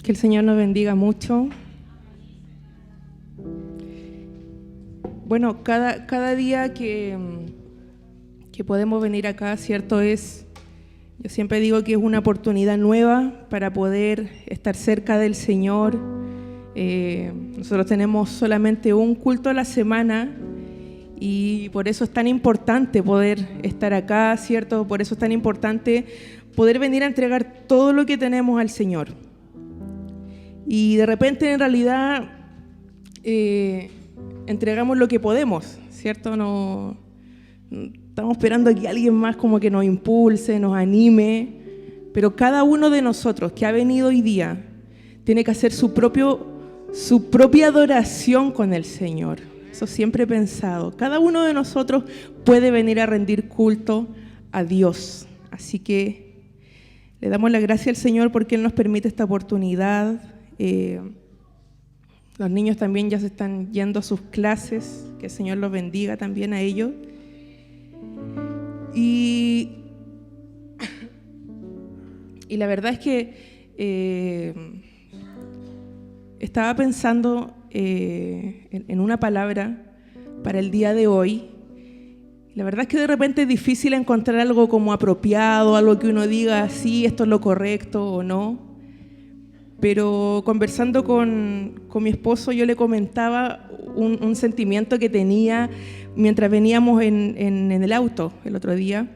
Que el Señor nos bendiga mucho. Bueno, cada día que podemos venir acá, ¿cierto? Yo siempre digo que es una oportunidad nueva para poder estar cerca del Señor. Nosotros tenemos solamente un culto a la semana y por eso es tan importante poder estar acá, ¿cierto? Por eso es tan importante poder venir a entregar todo lo que tenemos al Señor. Y de repente, en realidad, entregamos lo que podemos, ¿cierto? No estamos esperando a que alguien más como que nos impulse, nos anime, pero cada uno de nosotros que ha venido hoy día tiene que hacer su propia adoración con el Señor. Eso siempre he pensado. Cada uno de nosotros puede venir a rendir culto a Dios. Así que le damos la gracia al Señor porque Él nos permite esta oportunidad. Los niños también ya se están yendo a sus clases, que el Señor los bendiga también a ellos. Y la verdad es que estaba pensando en una palabra para el día de hoy. La verdad es que de repente es difícil encontrar algo como apropiado, algo que uno diga, sí, esto es lo correcto o no. Pero conversando con mi esposo, yo le comentaba un sentimiento que tenía mientras veníamos en el auto el otro día.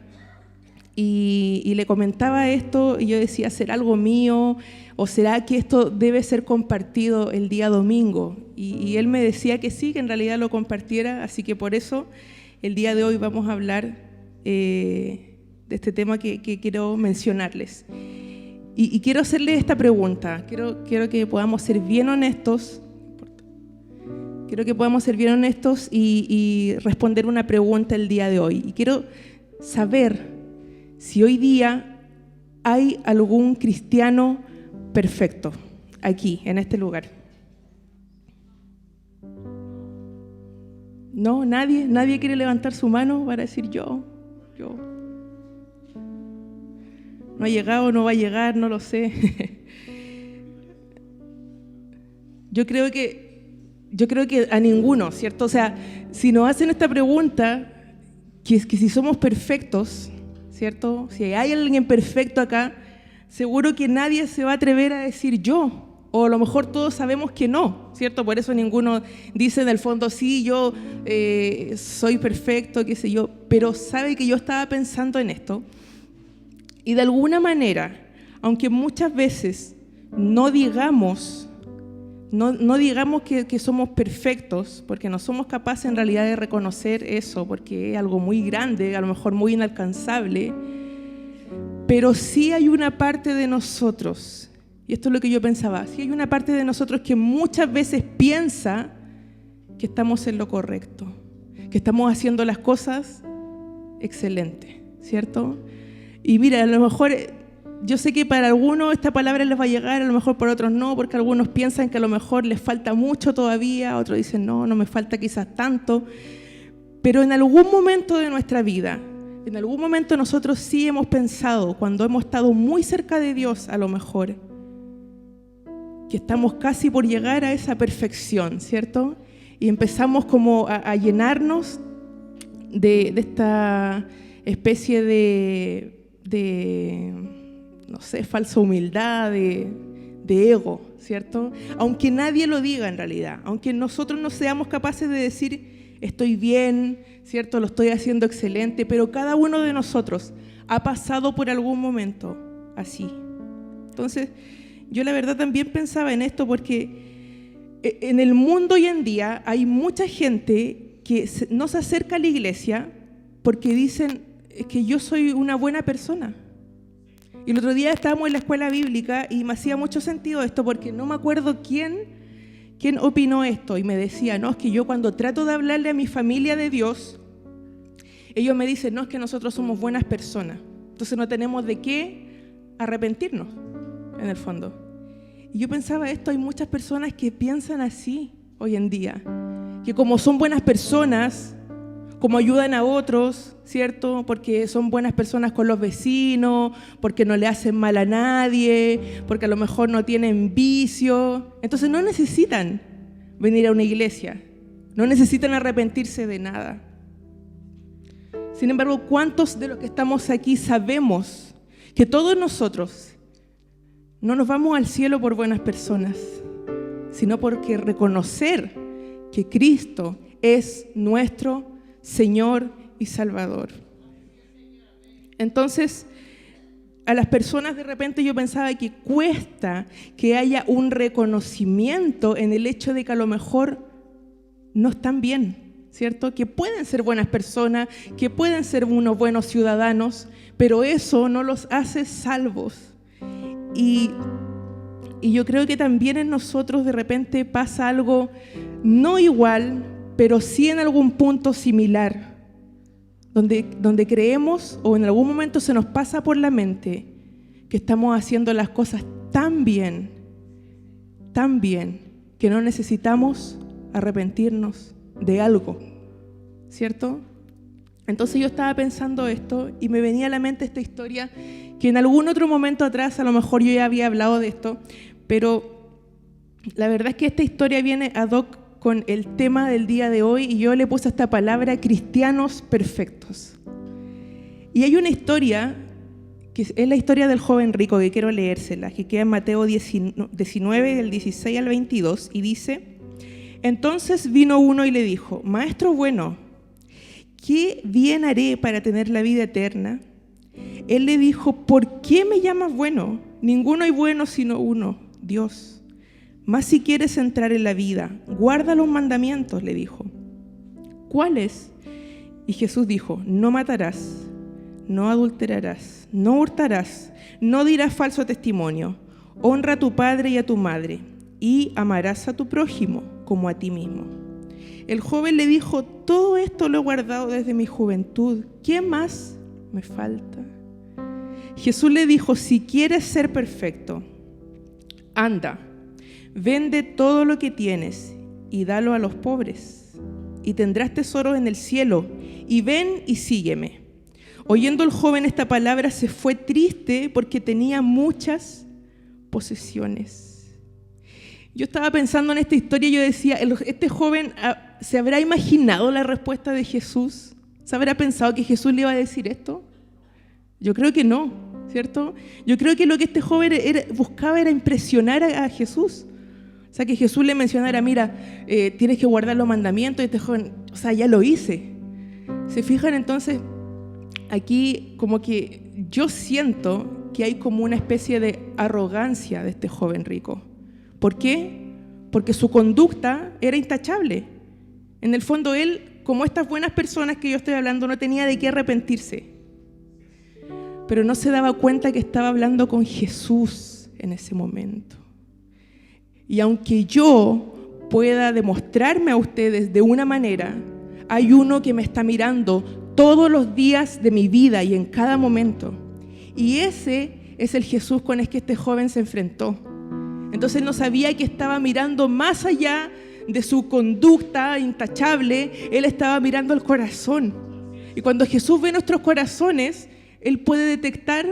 Y le comentaba esto y yo decía, ¿será algo mío? ¿O será que esto debe ser compartido el día domingo? Y él me decía que sí, que en realidad lo compartiera. Así que por eso el día de hoy vamos a hablar de este tema que quiero mencionarles. Y quiero hacerle esta pregunta. Quiero que podamos ser bien honestos. Quiero que podamos ser bien honestos y responder una pregunta el día de hoy. Y quiero saber si hoy día hay algún cristiano perfecto aquí, en este lugar. ¿No? ¿Nadie quiere levantar su mano para decir yo? No ha llegado, no va a llegar, no lo sé. Yo creo que a ninguno, ¿cierto? O sea, si nos hacen esta pregunta, que si somos perfectos, ¿cierto? Si hay alguien perfecto acá, seguro que nadie se va a atrever a decir yo. O a lo mejor todos sabemos que no, ¿cierto? Por eso ninguno dice en el fondo, sí, yo soy perfecto, qué sé yo. Pero sabe que yo estaba pensando en esto. Y de alguna manera, aunque muchas veces no digamos que somos perfectos, porque no somos capaces en realidad de reconocer eso, porque es algo muy grande, a lo mejor muy inalcanzable, pero sí hay una parte de nosotros, y esto es lo que yo pensaba, sí hay una parte de nosotros que muchas veces piensa que estamos en lo correcto, que estamos haciendo las cosas excelentes, ¿cierto? Y mira, a lo mejor yo sé que para algunos esta palabra les va a llegar, a lo mejor para otros no, porque algunos piensan que a lo mejor les falta mucho todavía, otros dicen no me falta quizás tanto, pero en algún momento de nuestra vida, en algún momento nosotros sí hemos pensado, cuando hemos estado muy cerca de Dios a lo mejor, que estamos casi por llegar a esa perfección, ¿cierto? Y empezamos como a llenarnos de esta especie de no sé, falsa humildad, de ego, ¿cierto? Aunque nadie lo diga en realidad, aunque nosotros no seamos capaces de decir estoy bien, ¿cierto? Lo estoy haciendo excelente, pero cada uno de nosotros ha pasado por algún momento así. Entonces, yo la verdad también pensaba en esto porque en el mundo hoy en día hay mucha gente que no se acerca a la iglesia porque dicen que yo soy una buena persona. Y el otro día estábamos en la escuela bíblica y me hacía mucho sentido esto porque no me acuerdo quién opinó esto y me decía, no, es que yo cuando trato de hablarle a mi familia de Dios, ellos me dicen, no, es que nosotros somos buenas personas, entonces no tenemos de qué arrepentirnos, en el fondo. Y yo pensaba esto, hay muchas personas que piensan así hoy en día, que como son buenas personas, cómo ayudan a otros, ¿cierto? Porque son buenas personas con los vecinos, porque no le hacen mal a nadie, porque a lo mejor no tienen vicio. Entonces no necesitan venir a una iglesia, no necesitan arrepentirse de nada. Sin embargo, ¿cuántos de los que estamos aquí sabemos que todos nosotros no nos vamos al cielo por buenas personas, sino porque reconocer que Cristo es nuestro Señor y Salvador? Entonces, a las personas de repente yo pensaba que cuesta que haya un reconocimiento en el hecho de que a lo mejor no están bien, ¿cierto? Que pueden ser buenas personas, que pueden ser unos buenos ciudadanos, pero eso no los hace salvos. Y yo creo que también en nosotros de repente pasa algo no igual, pero sí en algún punto similar, donde creemos o en algún momento se nos pasa por la mente que estamos haciendo las cosas tan bien, que no necesitamos arrepentirnos de algo, ¿cierto? Entonces yo estaba pensando esto y me venía a la mente esta historia que en algún otro momento atrás a lo mejor yo ya había hablado de esto, pero la verdad es que esta historia viene ad hoc con el tema del día de hoy y yo le puse esta palabra cristianos perfectos. Y hay una historia que es la historia del joven rico, que quiero leérsela, que queda en Mateo 19, del 16 al 22, y dice: entonces vino uno y le dijo: Maestro bueno, ¿qué bien haré para tener la vida eterna? Él le dijo: ¿por qué me llamas bueno? Ninguno hay bueno sino uno, Dios. Mas si quieres entrar en la vida, guarda los mandamientos, le dijo. ¿Cuáles? Y Jesús dijo: no matarás, no adulterarás, no hurtarás, no dirás falso testimonio, honra a tu padre y a tu madre, y amarás a tu prójimo como a ti mismo. El joven le dijo: todo esto lo he guardado desde mi juventud, ¿qué más me falta? Jesús le dijo: si quieres ser perfecto, anda, vende todo lo que tienes y dalo a los pobres, y tendrás tesoros en el cielo, y ven y sígueme. Oyendo el joven esta palabra, se fue triste porque tenía muchas posesiones. Yo estaba pensando en esta historia y yo decía, este joven ¿se habrá imaginado la respuesta de Jesús? ¿Se habrá pensado que Jesús le iba a decir esto? Yo creo que no, ¿cierto? Yo creo que lo que este joven buscaba era impresionar a Jesús. O sea, que Jesús le mencionara: mira, tienes que guardar los mandamientos, y este joven, o sea, ya lo hice. ¿Se fijan? Entonces, aquí como que yo siento que hay como una especie de arrogancia de este joven rico. ¿Por qué? Porque su conducta era intachable. En el fondo él, como estas buenas personas que yo estoy hablando, no tenía de qué arrepentirse. Pero no se daba cuenta que estaba hablando con Jesús en ese momento. Y aunque yo pueda demostrarme a ustedes de una manera, hay uno que me está mirando todos los días de mi vida y en cada momento. Y ese es el Jesús con el que este joven se enfrentó. Entonces no sabía que estaba mirando más allá de su conducta intachable, él estaba mirando el corazón. Y cuando Jesús ve nuestros corazones, él puede detectar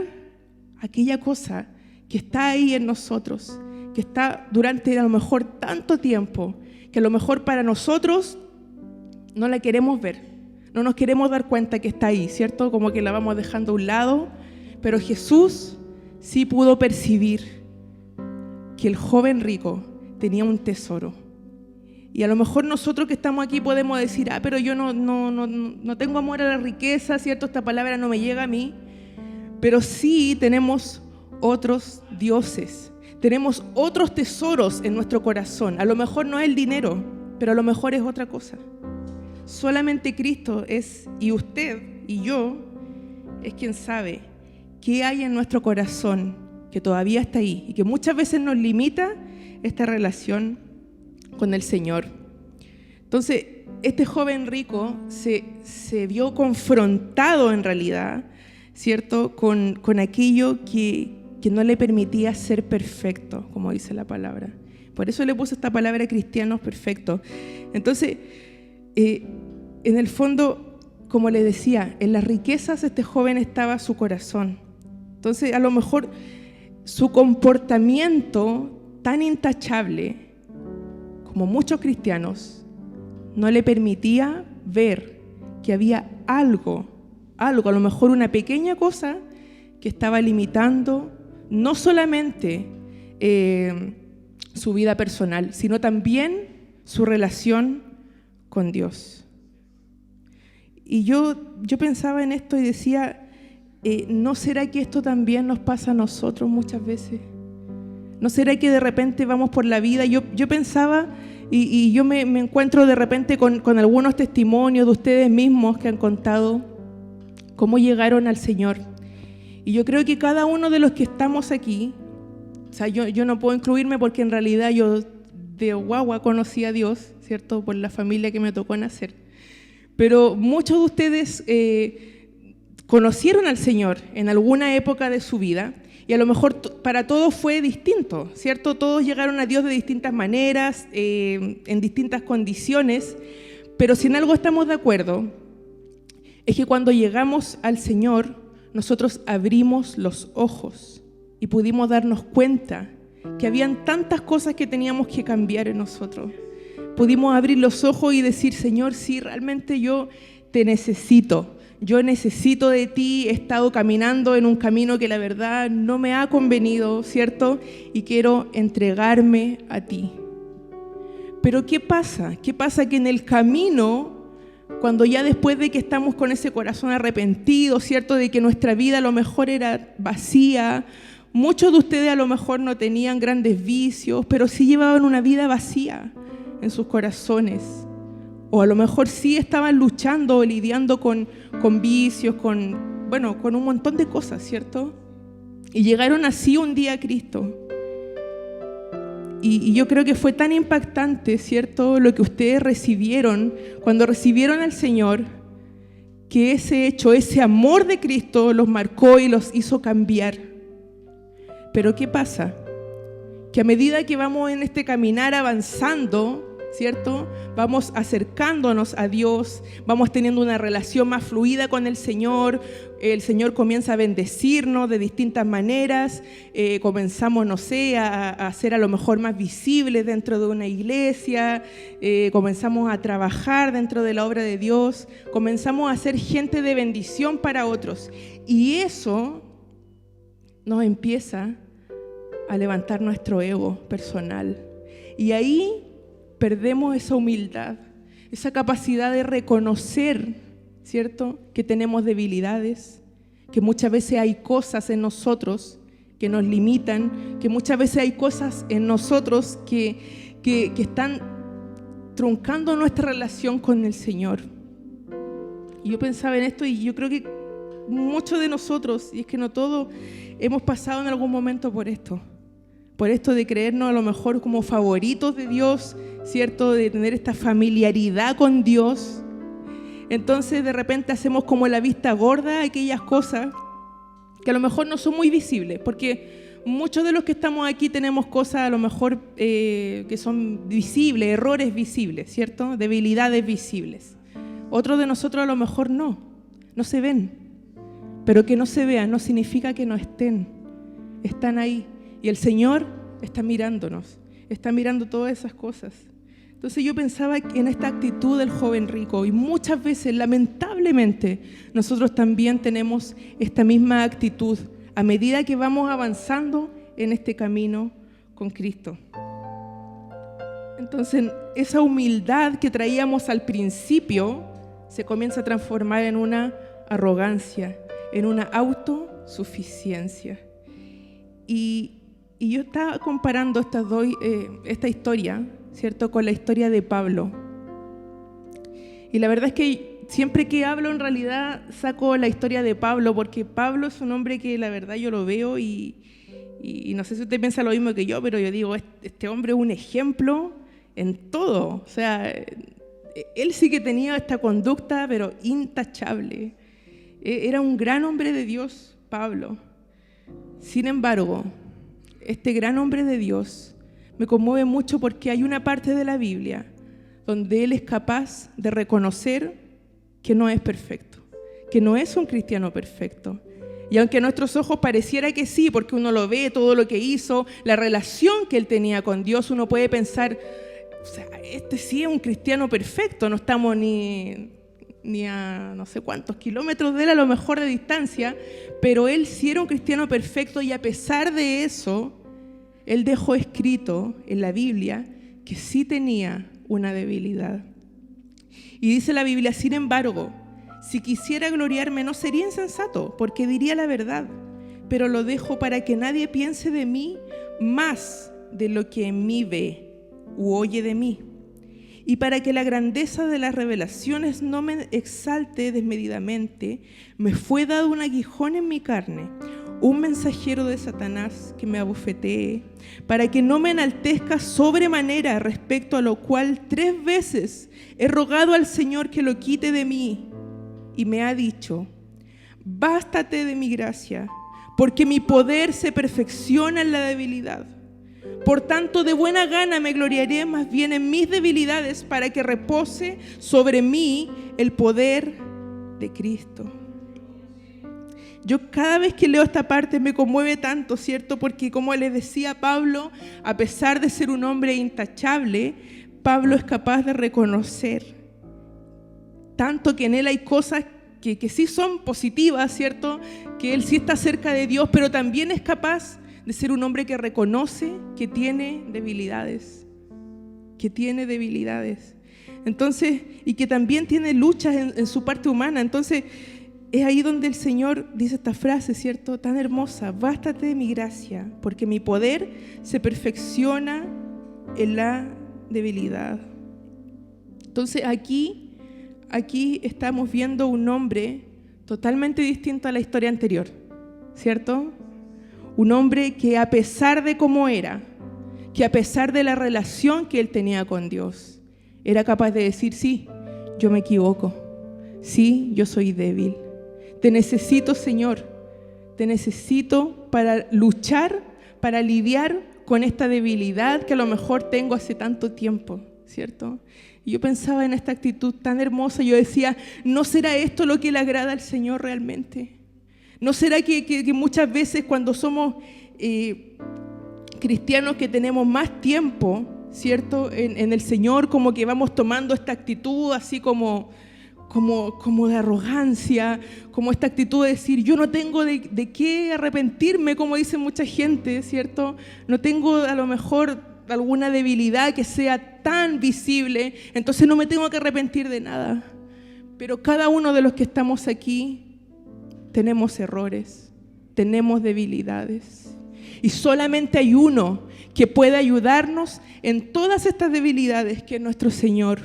aquella cosa que está ahí en nosotros, que está durante a lo mejor tanto tiempo, que a lo mejor para nosotros no la queremos ver, no nos queremos dar cuenta que está ahí, ¿cierto? Como que la vamos dejando a un lado, pero Jesús sí pudo percibir que el joven rico tenía un tesoro. Y a lo mejor nosotros que estamos aquí podemos decir: pero yo no tengo amor a la riqueza, ¿cierto? Esta palabra no me llega a mí. Pero sí tenemos otros dioses, tenemos otros tesoros en nuestro corazón. A lo mejor no es el dinero, pero a lo mejor es otra cosa. Solamente Cristo es, y usted y yo, es quien sabe qué hay en nuestro corazón que todavía está ahí y que muchas veces nos limita esta relación con el Señor. Entonces, este joven rico se vio confrontado en realidad, ¿cierto? Con aquello que no le permitía ser perfecto, como dice la palabra. Por eso le puse esta palabra cristianos perfectos. Entonces, en el fondo, como les decía, en las riquezas este joven estaba su corazón. Entonces, a lo mejor su comportamiento tan intachable, como muchos cristianos, no le permitía ver que había algo, a lo mejor una pequeña cosa que estaba limitando no solamente su vida personal, sino también su relación con Dios. Y yo pensaba en esto y decía, ¿no será que esto también nos pasa a nosotros muchas veces? ¿No será que de repente vamos por la vida? Yo pensaba, y yo me encuentro de repente con algunos testimonios de ustedes mismos que han contado cómo llegaron al Señor. Y yo creo que cada uno de los que estamos aquí, o sea, yo no puedo incluirme porque en realidad yo de guagua conocí a Dios, ¿cierto? Por la familia que me tocó nacer. Pero muchos de ustedes conocieron al Señor en alguna época de su vida y a lo mejor para todos fue distinto, ¿cierto? Todos llegaron a Dios de distintas maneras, en distintas condiciones, pero si en algo estamos de acuerdo, es que cuando llegamos al Señor, nosotros abrimos los ojos y pudimos darnos cuenta que habían tantas cosas que teníamos que cambiar en nosotros. Pudimos abrir los ojos y decir, Señor, sí, realmente yo te necesito. Yo necesito de ti, he estado caminando en un camino que la verdad no me ha convenido, ¿cierto? Y quiero entregarme a ti. Pero ¿qué pasa? ¿Qué pasa? Que en el camino, cuando ya después de que estamos con ese corazón arrepentido, ¿cierto? De que nuestra vida a lo mejor era vacía, muchos de ustedes a lo mejor no tenían grandes vicios, pero sí llevaban una vida vacía en sus corazones. O a lo mejor sí estaban luchando o lidiando con vicios, con un montón de cosas, ¿cierto? Y llegaron así un día a Cristo. Y yo creo que fue tan impactante, ¿cierto?, lo que ustedes recibieron cuando recibieron al Señor, que ese hecho, ese amor de Cristo los marcó y los hizo cambiar. Pero ¿qué pasa? Que a medida que vamos en este caminar avanzando, ¿cierto?, vamos acercándonos a Dios, vamos teniendo una relación más fluida con el Señor comienza a bendecirnos de distintas maneras, comenzamos, no sé, a ser a lo mejor más visibles dentro de una iglesia, comenzamos a trabajar dentro de la obra de Dios, comenzamos a ser gente de bendición para otros, y eso nos empieza a levantar nuestro ego personal, y ahí perdemos esa humildad, esa capacidad de reconocer, ¿cierto?, que tenemos debilidades, que muchas veces hay cosas en nosotros que nos limitan, que muchas veces hay cosas en nosotros que están truncando nuestra relación con el Señor. Y yo pensaba en esto y yo creo que muchos de nosotros, y es que no todos, hemos pasado en algún momento por esto de creernos a lo mejor como favoritos de Dios, ¿cierto?, de tener esta familiaridad con Dios. Entonces de repente hacemos como la vista gorda a aquellas cosas que a lo mejor no son muy visibles, porque muchos de los que estamos aquí tenemos cosas a lo mejor que son visibles, errores visibles, ¿cierto?, debilidades visibles. Otros de nosotros a lo mejor no se ven, pero que no se vean no significa que no están ahí. Y el Señor está mirándonos, está mirando todas esas cosas. Entonces yo pensaba en esta actitud del joven rico, y muchas veces, lamentablemente, nosotros también tenemos esta misma actitud a medida que vamos avanzando en este camino con Cristo. Entonces esa humildad que traíamos al principio se comienza a transformar en una arrogancia, en una autosuficiencia. Y yo estaba comparando esta historia, ¿cierto?, con la historia de Pablo. Y la verdad es que siempre que hablo, en realidad saco la historia de Pablo, porque Pablo es un hombre que la verdad yo lo veo y no sé si usted piensa lo mismo que yo, pero yo digo, este hombre es un ejemplo en todo. O sea, él sí que tenía esta conducta, pero intachable. Era un gran hombre de Dios, Pablo. Sin embargo, este gran hombre de Dios me conmueve mucho porque hay una parte de la Biblia donde él es capaz de reconocer que no es perfecto, que no es un cristiano perfecto. Y aunque a nuestros ojos pareciera que sí, porque uno lo ve, todo lo que hizo, la relación que él tenía con Dios, uno puede pensar, o sea, este sí es un cristiano perfecto, no estamos ni a no sé cuántos kilómetros de él a lo mejor de distancia, pero él sí era un cristiano perfecto y a pesar de eso, él dejó escrito en la Biblia que sí tenía una debilidad. Y dice la Biblia, sin embargo, si quisiera gloriarme no sería insensato, porque diría la verdad, pero lo dejo para que nadie piense de mí más de lo que en mí ve u oye de mí, y para que la grandeza de las revelaciones no me exalte desmedidamente, me fue dado un aguijón en mi carne, un mensajero de Satanás que me abofetee, para que no me enaltezca sobremanera, respecto a lo cual 3 veces he rogado al Señor que lo quite de mí. Y me ha dicho, bástate de mi gracia, porque mi poder se perfecciona en la debilidad. Por tanto, de buena gana me gloriaré más bien en mis debilidades, para que repose sobre mí el poder de Cristo. Yo cada vez que leo esta parte me conmueve tanto, ¿cierto? Porque como les decía Pablo, a pesar de ser un hombre intachable, Pablo es capaz de reconocer tanto que en él hay cosas que sí son positivas, ¿cierto? Que él sí está cerca de Dios, pero también es capaz de ser un hombre que reconoce que tiene debilidades, Entonces, y que también tiene luchas en su parte humana. Entonces, es ahí donde el Señor dice esta frase, ¿cierto? Tan hermosa, bástate de mi gracia, porque mi poder se perfecciona en la debilidad. Entonces, aquí estamos viendo un hombre totalmente distinto a la historia anterior, ¿cierto? Un hombre que a pesar de cómo era, que a pesar de la relación que él tenía con Dios, era capaz de decir, sí, yo me equivoco, sí, yo soy débil. Te necesito, Señor, te necesito para luchar, para lidiar con esta debilidad que a lo mejor tengo hace tanto tiempo, ¿cierto? Y yo pensaba en esta actitud tan hermosa, yo decía, ¿no será esto lo que le agrada al Señor realmente? ¿No será que muchas veces cuando somos cristianos que tenemos más tiempo, ¿cierto? En el Señor, como que vamos tomando esta actitud así como de arrogancia, como esta actitud de decir, yo no tengo de qué arrepentirme, como dice mucha gente, ¿cierto? No tengo a lo mejor alguna debilidad que sea tan visible, entonces no me tengo que arrepentir de nada. Pero cada uno de los que estamos aquí tenemos errores, tenemos debilidades. Y solamente hay uno que puede ayudarnos en todas estas debilidades, que es nuestro Señor.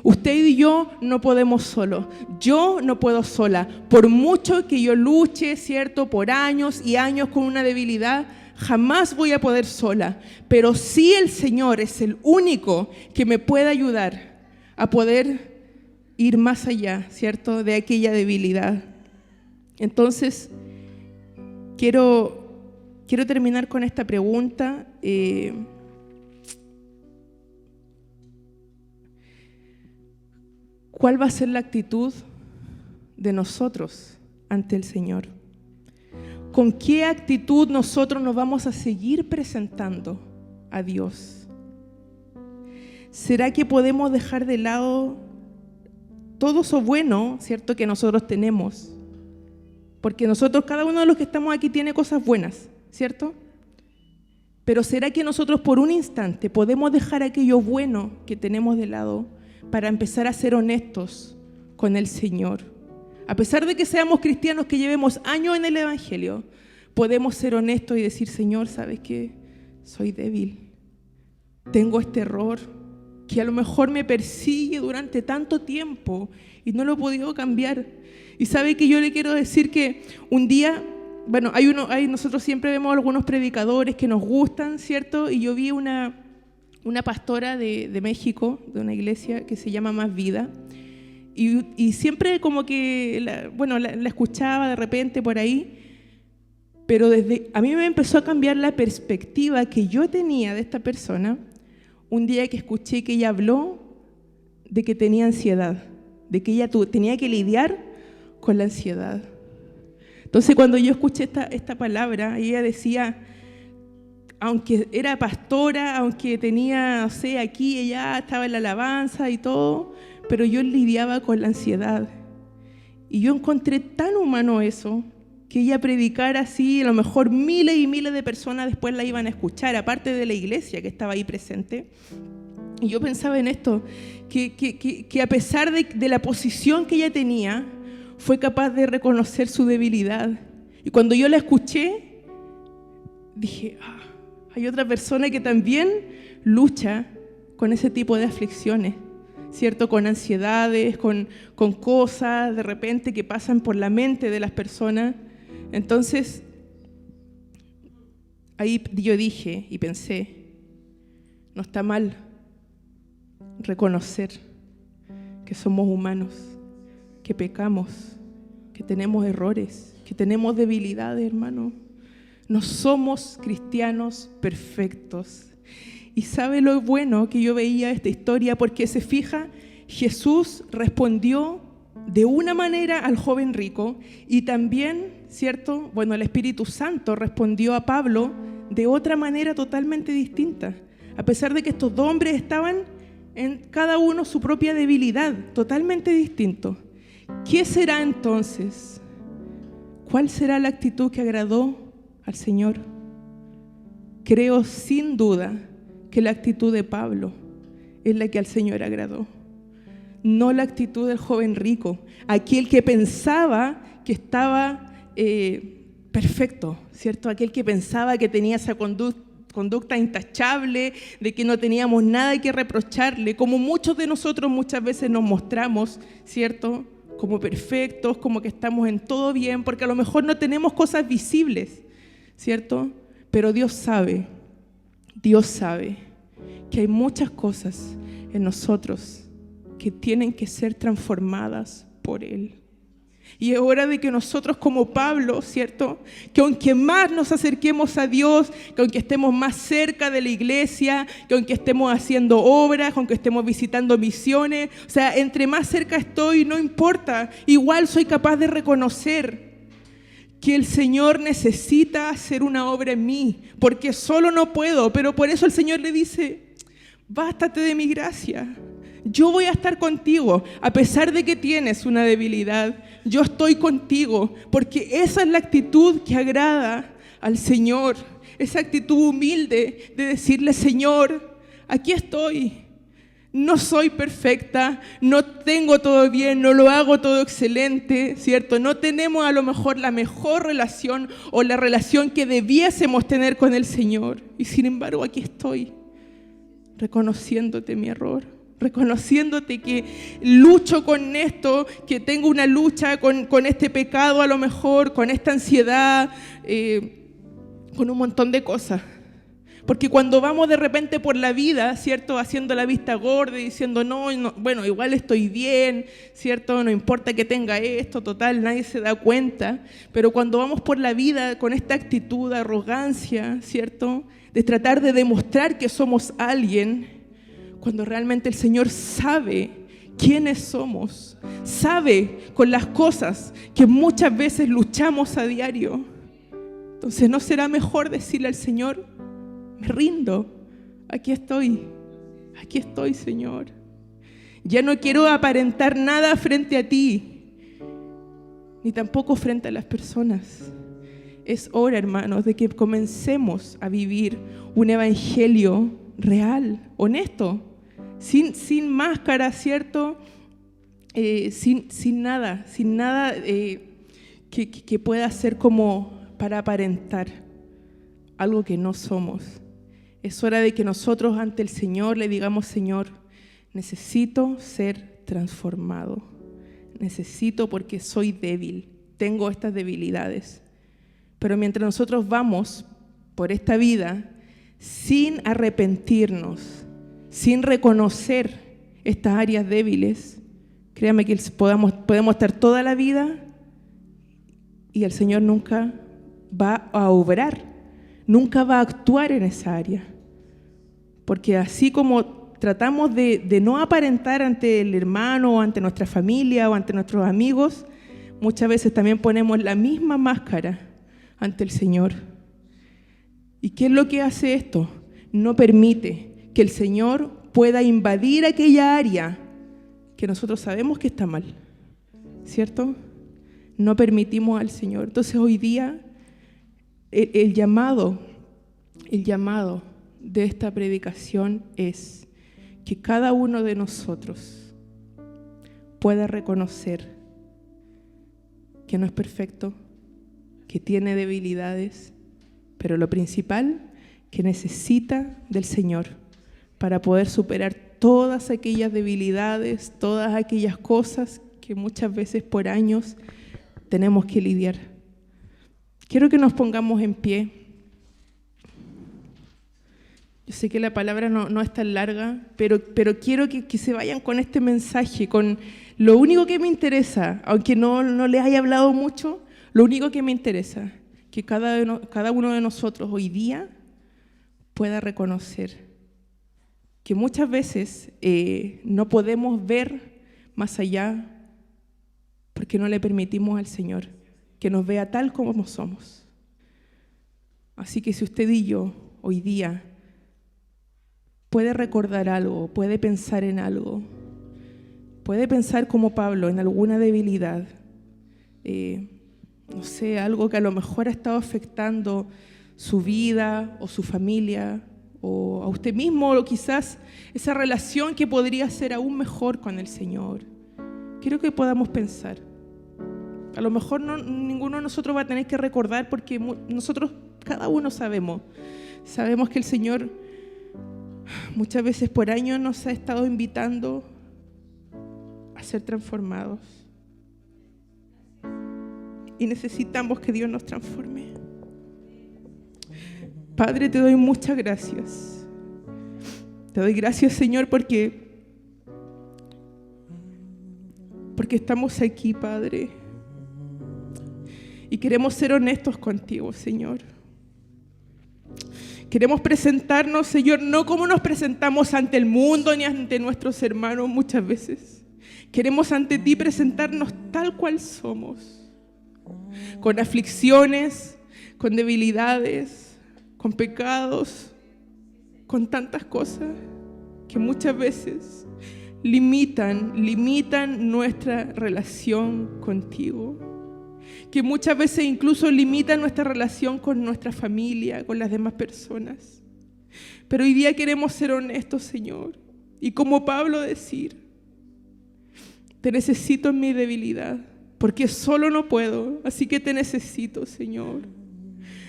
Usted y yo no podemos solo. Yo no puedo sola. Por mucho que yo luche, ¿cierto? Por años y años con una debilidad, jamás voy a poder sola. Pero sí el Señor es el único que me puede ayudar a poder ir más allá, ¿cierto? De aquella debilidad. Entonces, quiero terminar con esta pregunta. ¿Cuál va a ser la actitud de nosotros ante el Señor? ¿Con qué actitud nosotros nos vamos a seguir presentando a Dios? ¿Será que podemos dejar de lado todo eso bueno, ¿cierto?, que nosotros tenemos? Porque nosotros, cada uno de los que estamos aquí tiene cosas buenas, ¿cierto? Pero ¿será que nosotros por un instante podemos dejar aquello bueno que tenemos de lado para empezar a ser honestos con el Señor? A pesar de que seamos cristianos, que llevemos años en el Evangelio, podemos ser honestos y decir, Señor, ¿sabes qué? Soy débil. Tengo este error que a lo mejor me persigue durante tanto tiempo y no lo he podido cambiar. Y sabe que yo le quiero decir que un día, bueno, nosotros siempre vemos algunos predicadores que nos gustan, ¿cierto? Y yo vi una pastora de México, de una iglesia que se llama Más Vida, y siempre como que, la escuchaba de repente por ahí, pero a mí me empezó a cambiar la perspectiva que yo tenía de esta persona un día que escuché que ella habló de que tenía ansiedad. de que ella tenía que lidiar con la ansiedad. Entonces, cuando yo escuché esta palabra, ella decía, aunque era pastora, aunque tenía, no sé, aquí y allá, estaba en la alabanza y todo, pero yo lidiaba con la ansiedad. Y yo encontré tan humano eso, que ella predicara así, a lo mejor miles y miles de personas después la iban a escuchar, aparte de la iglesia que estaba ahí presente. Y yo pensaba en esto, que a pesar de la posición que ella tenía, fue capaz de reconocer su debilidad. Y cuando yo la escuché, dije, hay otra persona que también lucha con ese tipo de aflicciones, ¿cierto? Con ansiedades, con cosas de repente que pasan por la mente de las personas. Entonces, ahí yo dije y pensé, no está mal reconocer que somos humanos, que pecamos, que tenemos errores, que tenemos debilidades, hermano. No somos cristianos perfectos. Y sabe lo bueno que yo veía esta historia, porque se fija, Jesús respondió de una manera al joven rico y también, ¿cierto? Bueno, el Espíritu Santo respondió a Pablo de otra manera totalmente distinta. A pesar de que estos dos hombres estaban en cada uno su propia debilidad, totalmente distinto. ¿Qué será entonces? ¿Cuál será la actitud que agradó al Señor? Creo sin duda que la actitud de Pablo es la que al Señor agradó, no la actitud del joven rico, aquel que pensaba que estaba perfecto, ¿cierto? Aquel que pensaba que tenía esa conducta intachable, de que no teníamos nada que reprocharle, como muchos de nosotros muchas veces nos mostramos, ¿cierto? Como perfectos, como que estamos en todo bien, porque a lo mejor no tenemos cosas visibles, ¿cierto? Pero Dios sabe que hay muchas cosas en nosotros que tienen que ser transformadas por Él. Y es hora de que nosotros como Pablo, ¿cierto? Que aunque más nos acerquemos a Dios, que aunque estemos más cerca de la iglesia, que aunque estemos haciendo obras, aunque estemos visitando misiones, o sea, entre más cerca estoy, no importa, igual soy capaz de reconocer que el Señor necesita hacer una obra en mí, porque solo no puedo, pero por eso el Señor le dice, bástate de mi gracia. Yo voy a estar contigo, a pesar de que tienes una debilidad, yo estoy contigo, porque esa es la actitud que agrada al Señor, esa actitud humilde de decirle, Señor, aquí estoy, no soy perfecta, no tengo todo bien, no lo hago todo excelente, ¿cierto? No tenemos a lo mejor la mejor relación o la relación que debiésemos tener con el Señor, y sin embargo aquí estoy, reconociéndote mi error. Reconociéndote que lucho con esto, que tengo una lucha con este pecado a lo mejor, con esta ansiedad, con un montón de cosas. Porque cuando vamos de repente por la vida, ¿cierto? Haciendo la vista gorda y diciendo, no, bueno, igual estoy bien, ¿cierto? No importa que tenga esto, total, nadie se da cuenta. Pero cuando vamos por la vida con esta actitud de arrogancia, ¿cierto? De tratar de demostrar que somos alguien, cuando realmente el Señor sabe quiénes somos, sabe con las cosas que muchas veces luchamos a diario. Entonces, ¿no será mejor decirle al Señor, me rindo, aquí estoy, Señor? Ya no quiero aparentar nada frente a ti, ni tampoco frente a las personas. Es hora, hermanos, de que comencemos a vivir un evangelio real, honesto, sin máscara, ¿cierto? Sin nada que pueda ser como para aparentar algo que no somos. Es hora de que nosotros ante el Señor le digamos, Señor, necesito ser transformado, necesito porque soy débil, tengo estas debilidades. Pero mientras nosotros vamos por esta vida sin arrepentirnos, sin reconocer estas áreas débiles, créame que podemos estar toda la vida y el Señor nunca va a obrar, nunca va a actuar en esa área. Porque así como tratamos de no aparentar ante el hermano, o ante nuestra familia, o ante nuestros amigos, muchas veces también ponemos la misma máscara ante el Señor. ¿Y qué es lo que hace esto? No permite que el Señor pueda invadir aquella área que nosotros sabemos que está mal, ¿cierto? No permitimos al Señor. Entonces hoy día el llamado de esta predicación es que cada uno de nosotros pueda reconocer que no es perfecto, que tiene debilidades, pero lo principal, que necesita del Señor para poder superar todas aquellas debilidades, todas aquellas cosas que muchas veces por años tenemos que lidiar. Quiero que nos pongamos en pie. Yo sé que la palabra no es tan larga, pero quiero que se vayan con este mensaje, con lo único que me interesa, aunque no les haya hablado mucho, lo único que me interesa, que cada uno de nosotros hoy día pueda reconocer que muchas veces no podemos ver más allá porque no le permitimos al Señor que nos vea tal como somos. Así que si usted y yo hoy día puede recordar algo, puede pensar en algo, puede pensar como Pablo en alguna debilidad, no sé, algo que a lo mejor ha estado afectando su vida o su familia o a usted mismo, o quizás esa relación que podría ser aún mejor con el Señor. Quiero que podamos pensar. A lo mejor ninguno de nosotros va a tener que recordar porque nosotros, cada uno sabemos que el Señor muchas veces por años nos ha estado invitando a ser transformados. Y necesitamos que Dios nos transforme. Padre, te doy muchas gracias. Te doy gracias, Señor, porque estamos aquí, Padre. Y queremos ser honestos contigo, Señor. Queremos presentarnos, Señor, no como nos presentamos ante el mundo ni ante nuestros hermanos muchas veces. Queremos ante ti presentarnos tal cual somos, con aflicciones, con debilidades, con pecados, con tantas cosas que muchas veces limitan nuestra relación contigo, que muchas veces incluso limitan nuestra relación con nuestra familia, con las demás personas. Pero hoy día queremos ser honestos, Señor, y como Pablo decir: te necesito en mi debilidad, porque solo no puedo, así que te necesito, Señor.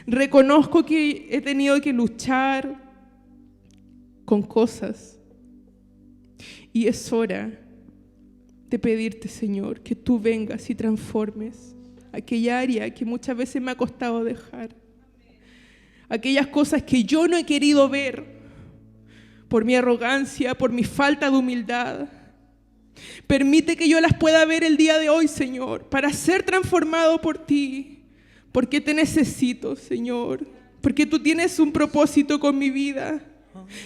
Reconozco que he tenido que luchar con cosas y es hora de pedirte, Señor, que tú vengas y transformes aquella área que muchas veces me ha costado dejar, aquellas cosas que yo no he querido ver por mi arrogancia, por mi falta de humildad. Permite que yo las pueda ver el día de hoy, Señor, para ser transformado por ti. Porque te necesito, Señor, porque tú tienes un propósito con mi vida.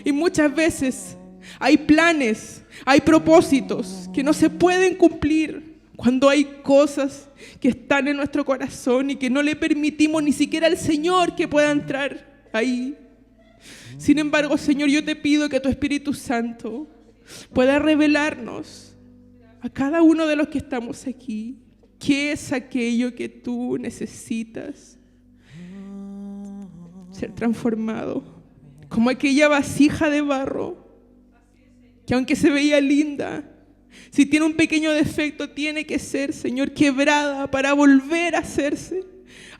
Y muchas veces hay planes, hay propósitos que no se pueden cumplir cuando hay cosas que están en nuestro corazón y que no le permitimos ni siquiera al Señor que pueda entrar ahí. Sin embargo, Señor, yo te pido que tu Espíritu Santo pueda revelarnos a cada uno de los que estamos aquí qué es aquello que tú necesitas ser transformado, como aquella vasija de barro que aunque se veía linda, si tiene un pequeño defecto tiene que ser, Señor, quebrada para volver a hacerse.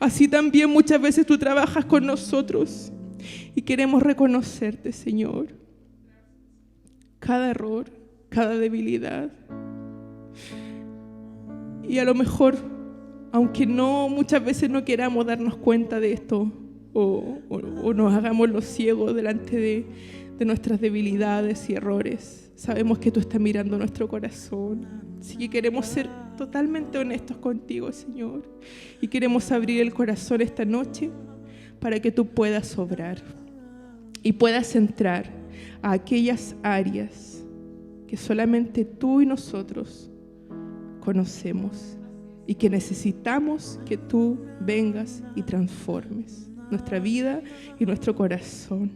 Así también muchas veces tú trabajas con nosotros y queremos reconocerte, Señor, cada error, cada debilidad. Y a lo mejor, aunque muchas veces no queramos darnos cuenta de esto o nos hagamos los ciegos delante de nuestras debilidades y errores, sabemos que tú estás mirando nuestro corazón. Así que queremos ser totalmente honestos contigo, Señor, y queremos abrir el corazón esta noche para que tú puedas obrar y puedas entrar a aquellas áreas que solamente tú y nosotros conocemos y que necesitamos que tú vengas y transformes nuestra vida y nuestro corazón.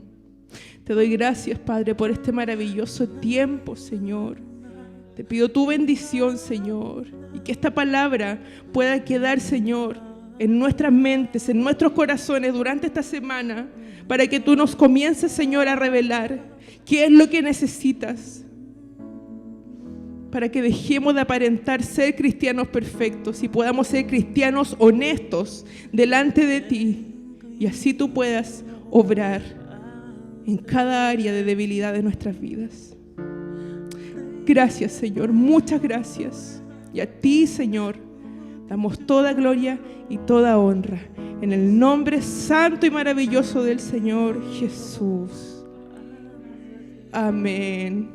Te doy gracias, Padre, por este maravilloso tiempo, Señor. Te pido tu bendición, Señor, y que esta palabra pueda quedar, Señor, en nuestras mentes, en nuestros corazones durante esta semana, para que tú nos comiences, Señor, a revelar qué es lo que necesitas, para que dejemos de aparentar ser cristianos perfectos y podamos ser cristianos honestos delante de ti, y así tú puedas obrar en cada área de debilidad de nuestras vidas. Gracias, Señor, muchas gracias. Y a ti, Señor, damos toda gloria y toda honra. En el nombre santo y maravilloso del Señor Jesús. Amén.